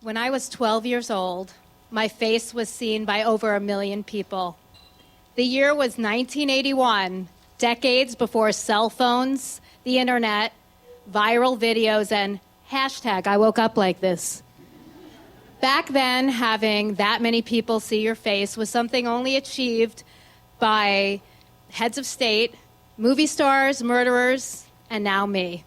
When I was 12 years old, my face was seen by over 1 million people. The year was 1981, decades before cell phones, the internet, viral videos, and hashtag I woke up like this. Back then, having that many people see your face was something only achieved by heads of state, movie stars, murderers, and now me.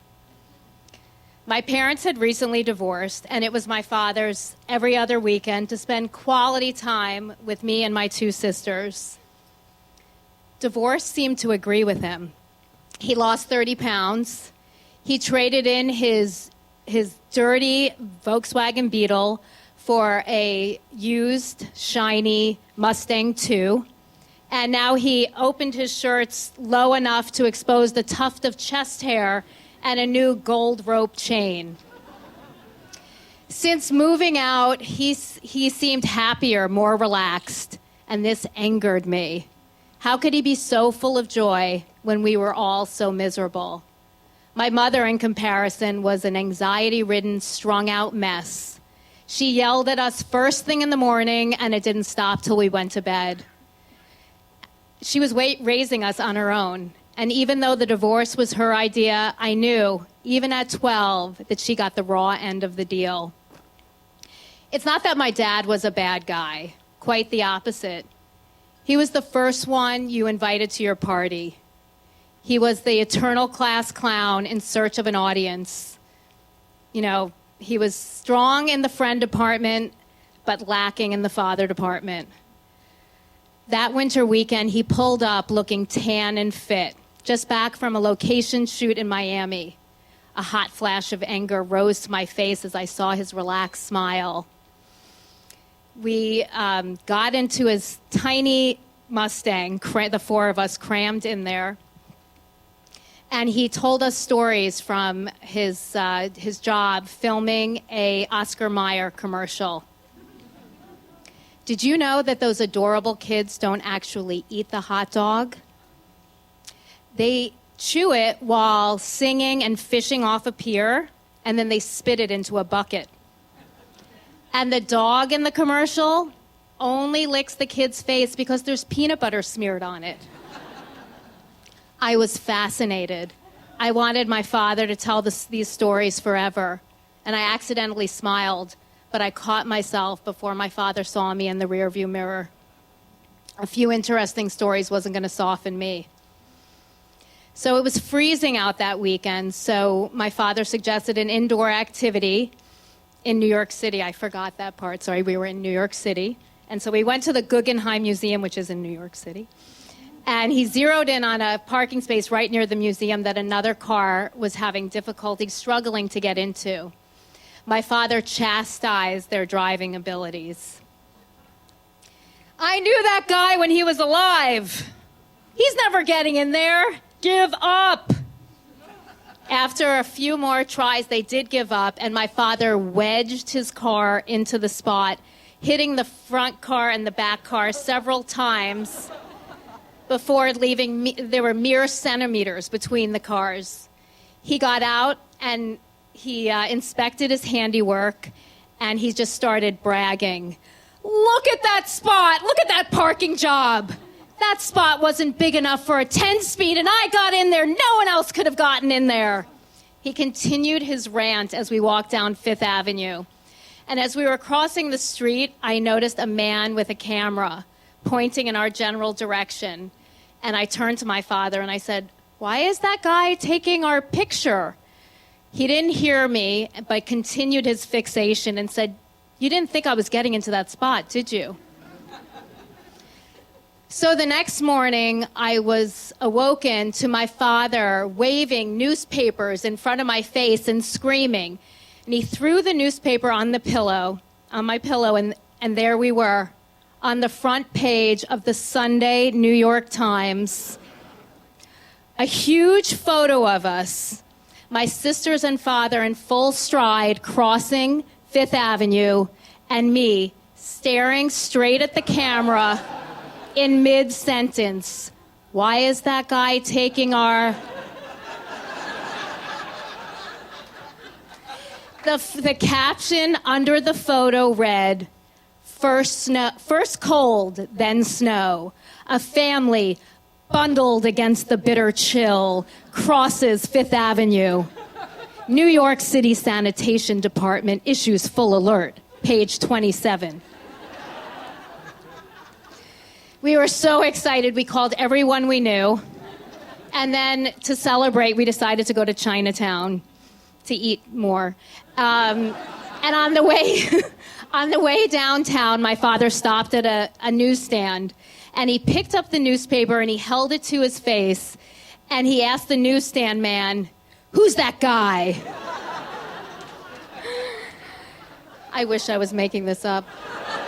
My parents had recently divorced, and it was my father's every other weekend to spend quality time with me and my 2 sisters. Divorce seemed to agree with him. He lost 30 pounds. He traded in his dirty Volkswagen Beetle for a used, shiny Mustang II. And now he opened his shirts low enough to expose the tuft of chest hair and a new gold rope chain. Since moving out, he seemed happier, more relaxed, and this angered me. How could he be so full of joy when we were all so miserable? My mother, in comparison, was an anxiety-ridden, strung-out mess. She yelled at us first thing in the morning, and it didn't stop till we went to bed. She was raising us on her own. And even though the divorce was her idea, I knew, even at 12, that she got the raw end of the deal. It's not that my dad was a bad guy. Quite the opposite. He was the first one you invited to your party. He was the eternal class clown in search of an audience. You know, he was strong in the friend department, but lacking in the father department. That winter weekend, he pulled up looking tan and fit, just back from a location shoot in Miami. A hot flash of anger rose to my face as I saw his relaxed smile. We got into his tiny Mustang, the 4 of us crammed in there, and he told us stories from his job filming a Oscar Mayer commercial. Did you know that those adorable kids don't actually eat the hot dog? They chew it while singing and fishing off a pier, and then they spit it into a bucket. And the dog in the commercial only licks the kid's face because there's peanut butter smeared on it. I was fascinated. I wanted my father to tell these stories forever, and I accidentally smiled, but I caught myself before my father saw me in the rearview mirror. A few interesting stories wasn't going to soften me. So it was freezing out that weekend, so my father suggested an indoor activity in New York City. I forgot that part. Sorry, we were in New York City. And so we went to the Guggenheim Museum, which is in New York City. And he zeroed in on a parking space right near the museum that another car was having difficulty struggling to get into. My father chastised their driving abilities. I knew that guy when he was alive. He's never getting in there. Give up. After a few more tries, they did give up, and my father wedged his car into the spot, hitting the front car and the back car several times before leaving. There were mere centimeters between the cars. He got out, and he inspected his handiwork, and he just started bragging. Look at that spot. Look at that parking job. That spot wasn't big enough for a 10-speed, and I got in there. No one else could have gotten in there. He continued his rant as we walked down Fifth Avenue. And as we were crossing the street, I noticed a man with a camera pointing in our general direction. And I turned to my father and I said, "Why is that guy taking our picture?" He didn't hear me, but continued his fixation and said, "You didn't think I was getting into that spot, did you?" So the next morning, I was awoken to my father waving newspapers in front of my face and screaming. And he threw the newspaper on my pillow, and there we were, on the front page of the Sunday New York Times. A huge photo of us, my sisters and father in full stride crossing Fifth Avenue, and me staring straight at the camera in mid-sentence. Why is that guy taking our... The caption under the photo read, first cold, then snow. A family bundled against the bitter chill crosses Fifth Avenue. New York City Sanitation Department issues full alert, page 27. We were so excited, we called everyone we knew. And then to celebrate, we decided to go to Chinatown to eat more. And on the way downtown, my father stopped at a newsstand, and he picked up the newspaper and he held it to his face, and he asked the newsstand man, "Who's that guy?" I wish I was making this up.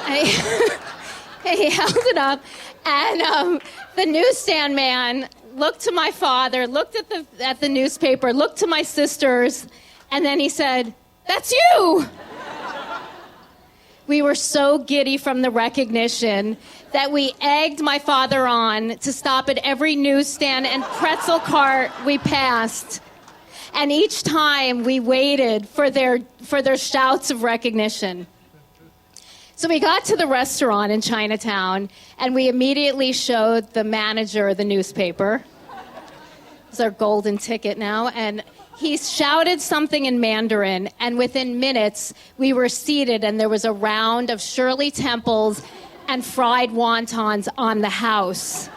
He held it up, and the newsstand man looked to my father, looked at the newspaper, looked to my sisters, and then he said, "That's you!" We were so giddy from the recognition that we egged my father on to stop at every newsstand and pretzel cart we passed. And each time we waited for their shouts of recognition. So we got to the restaurant in Chinatown, and we immediately showed the manager the newspaper. It's our golden ticket now. And he shouted something in Mandarin, and within minutes, we were seated, and there was a round of Shirley Temples and fried wontons on the house.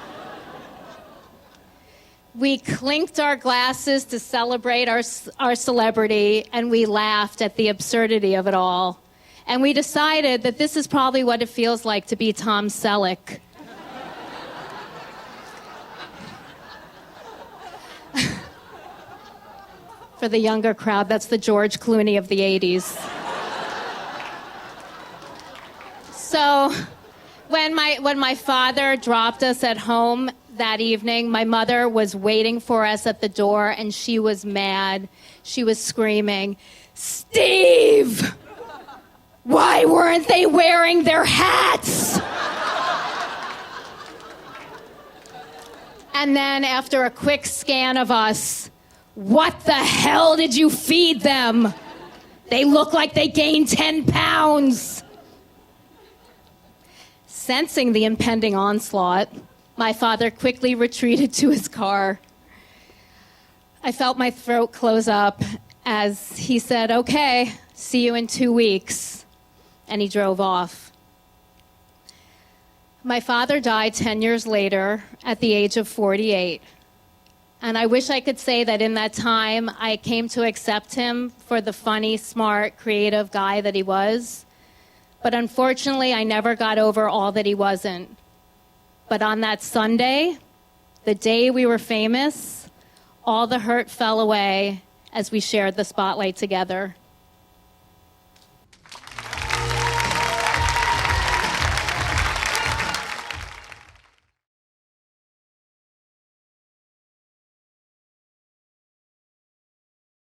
We clinked our glasses to celebrate our celebrity, and we laughed at the absurdity of it all. And we decided that this is probably what it feels like to be Tom Selleck. For the younger crowd, that's the George Clooney of the 80s. So when my father dropped us at home that evening, my mother was waiting for us at the door, and she was mad. She was screaming, "Steve! Why weren't they wearing their hats?" And then after a quick scan of us, "What the hell did you feed them? They look like they gained 10 pounds. Sensing the impending onslaught, my father quickly retreated to his car. I felt my throat close up as he said, "Okay, see you in 2 weeks." And he drove off. My father died 10 years later at the age of 48. And I wish I could say that in that time I came to accept him for the funny, smart, creative guy that he was. But unfortunately, I never got over all that he wasn't. But on that Sunday, the day we were famous, all the hurt fell away as we shared the spotlight together.